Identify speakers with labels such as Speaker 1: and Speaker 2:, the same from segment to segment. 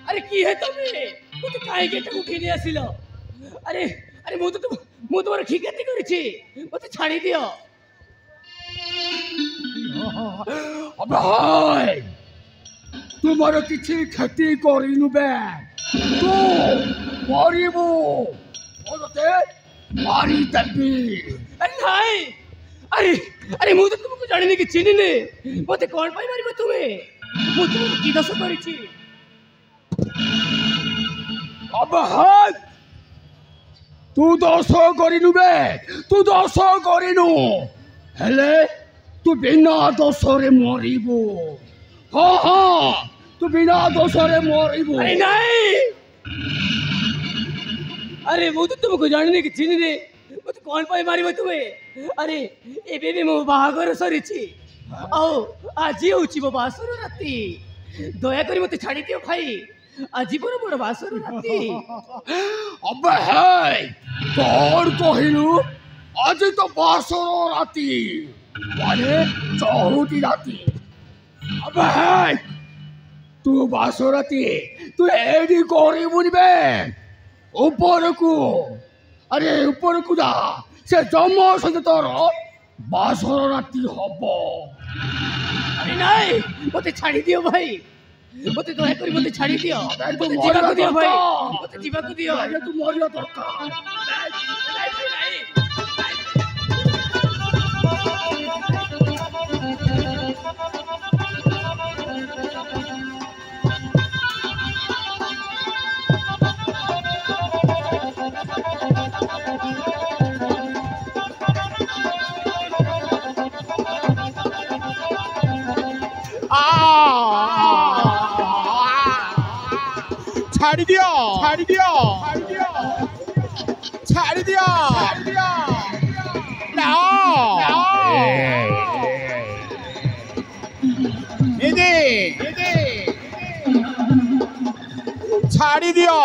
Speaker 1: अरे की है तुम्हें मुझे काहे गेट को खेले आसिलो अरे अरे मु तुम्हारे ठीक है करिछि मते छाड़ी दियो
Speaker 2: अबे हाय तुम्हारे किछि क्षति करिनु बे तू मरिबो ओते मारी तबी
Speaker 1: अरे नहीं अरे अरे मु तुमको जानिने कि चिन्हिने मते कोन पाई मारिबो तुम्हें मु तुमको की दस करिछि
Speaker 2: अब हाय तू दोष करिनु बे तू दोष करिनु हेले तू बिना दोष रे मरिबो हाँ हाँ तू बिना दोष रे मरिबो
Speaker 1: अरे नहीं अरे मु तुमको जानिने कि चिन्हिने मते कोन पाई मारिबो तुम्हें अरे ए बेबी मो बाहागर सरिछि आओ आज होछि मो बासर राती दया करी मते छाड़ी दियो भाई आजीवन मोर बासर राती
Speaker 2: अब है कौन कहिलु आज तो बासर राती माने चौथी राती अब है तू बासर राती तू एडी करिबुनि बे ऊपर को अरे ऊपर को जा से जम्मो सते तोर बासर राती हबो
Speaker 1: अरे नहीं मते छाड़ी दियो भाई मते दया करी मते छाड़ी दियो मते जीवा को दियो भाई मते जीवा को दियो
Speaker 2: अरे तू मरिया दरकार
Speaker 3: छाड़ी दियो छाड़ी दियो छाड़ी दियो ना ये छाड़ी दियो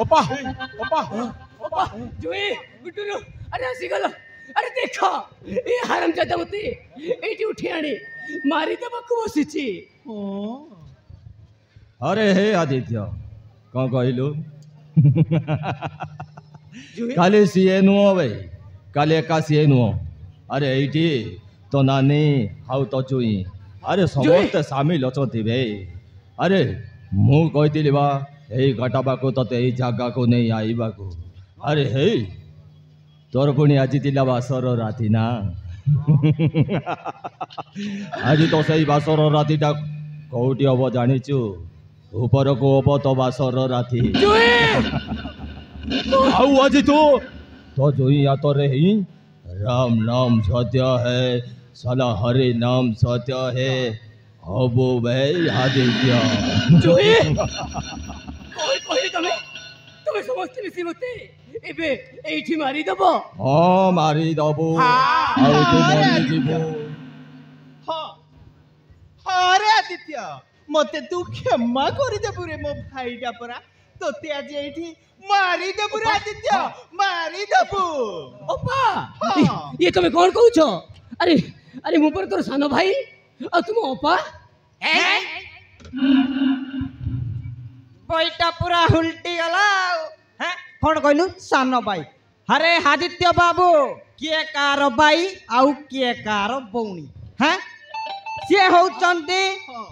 Speaker 3: ओपा ओपा
Speaker 1: ओपा जोई गुटुरु अरे हसी गलो अरे देखो ए हरामजादा मते एठी उठी आणी मारी देबकु बसिछि
Speaker 4: अरे हे आदित्य कौन कहलु काली सीए नुह भाई काली एका सीए नुह अरे एठी तो नानी हाउ तो चुई अरे समस्त शामिल अछंती भाई अरे मु कहितिली बा एई घटाबाको तते एई जागा को नहीं आईबाको अरे हे तोर पुणी आज तिला बासर राति ना आज तो सही बासर रातिटा कौटी हम जाचु ऊपर को हम तो बासर राति आज तो जोई या तो रे राम नाम सत्य है सला हरे नाम सत्य है हबो भाई आदित्य
Speaker 1: तुम्हें समझते मिसी मते एबे एठी मारी दबो
Speaker 4: हां मारी दबो आउ तो मरि जीवो
Speaker 3: हां रे आदित्य मते तू क्षमा करि देबु रे मो भाईटा परा तोते आज एठी मारी देबु रे आदित्य मारी देबु
Speaker 1: ओपा ये तुम्हें कौन कहू छो अरे अरे मु पर तोर सानो भाई आ तुम ओपा
Speaker 5: बईटा पूरा उल्टी गला हैं कौन कहलु सानो भाई अरे आदित्य बाबू किए कार बाई आउ किए कार बौणी हैं सी होचंदी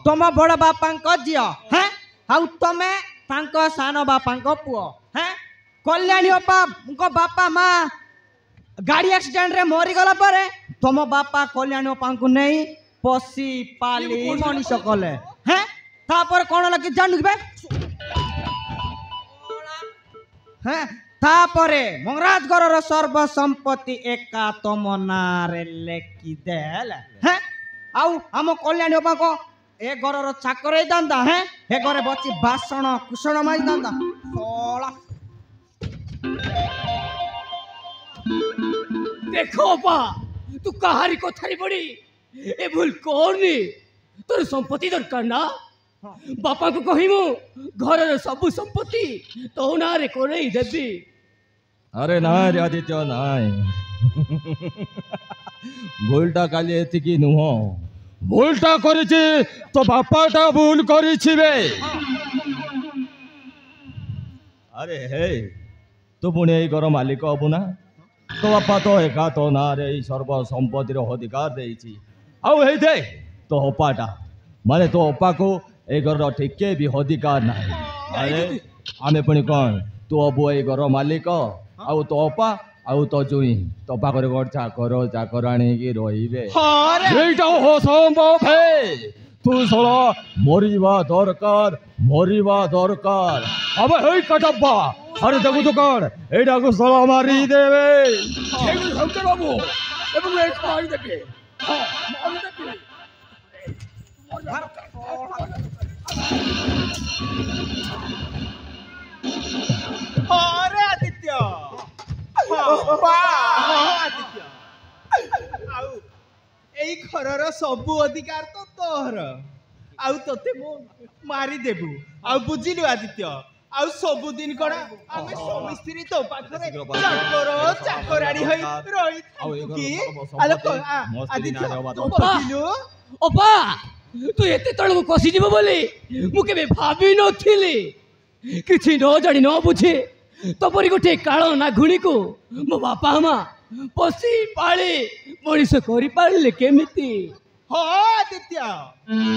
Speaker 5: तुम बड़ बापा झील हैं आउ तमे तांको सान बापा पुओ हैं कल्याणी बापा माँ गाड़ी एक्सीडेंट रे मरी गला परे तुम बापा कल्याणी को नहीं पशी पाली मनीष कले हैं तापर कौन लगे जानू बे हैं तापरे मंगराज घर सर्वसंपत्ति एका तुम नारे लेखि देल हैं आउ आम कल्याणी को ए घर चाकर दांदा हैं ए घरे बची बासण कुसण मारी दांदा सोला
Speaker 1: देखो बा तू कहारी कथारी बड़ी ए भूल करनी तोर संपत्ति दरकार ना बापा को कहिमु घर सब संपत्ति तो ना रे कोई देबी
Speaker 4: अरे ना रे आदित्य नाय भूलटा काली एतिकी नुह
Speaker 2: ভুলটা করেছি তো বাপাটা ভুল করেছি বে
Speaker 4: अरे हे तू पुणे घर मालिक हबु ना तो बापा तो एका तो ना रे सर्व संपत्तिर अधिकार देइछि आउ हे दे तो अपाटा माने तो अपा को ए घर ठिके भी अधिकार ना अरे आमे पुणी कौन तू हबु ए घर मालिक आउ तो अपा आउ तो जुई तो पाखरे गोट चाकराणी की रहिबे
Speaker 2: এইটা অসম্ভব হে
Speaker 4: तू सला मरिबा दरकार
Speaker 2: আবে এই কাটাব্বা
Speaker 4: अरे देखो तो कौन एटा को सला मारी देवे
Speaker 2: সেগুলো সবকে বাবু এবং এই মারি দেবে হ্যাঁ মারি দেবে
Speaker 3: अरे आदित्य आदित्य आउ एई घरर सबु अधिकार तो तोहर आउ तोते मो मारी देबु आउ बुझिलु आदित्य आउ सब दिन कोन आमे स्वामी स्त्री तो पाखरे चाकराणी होई रही की आलो आदित्य तू बुझिलु
Speaker 1: ओपा तू एते तळକୁ କସି ଯିବ ବୋଲି ମୁଁ କେବେ ଭାବି ନଥିଲି କିଛି ନ ଜାଣି ନ ବୁଝି ତପରି ଗୋଟେ କାଳ ନାଘୁଣୀକୁ ମୋ ବାପା ମା ପଶି ପାଳି ମଣିଷ କରିପାରିଲେ କେମିତି
Speaker 3: ହଁ ଆଦିତ୍ୟ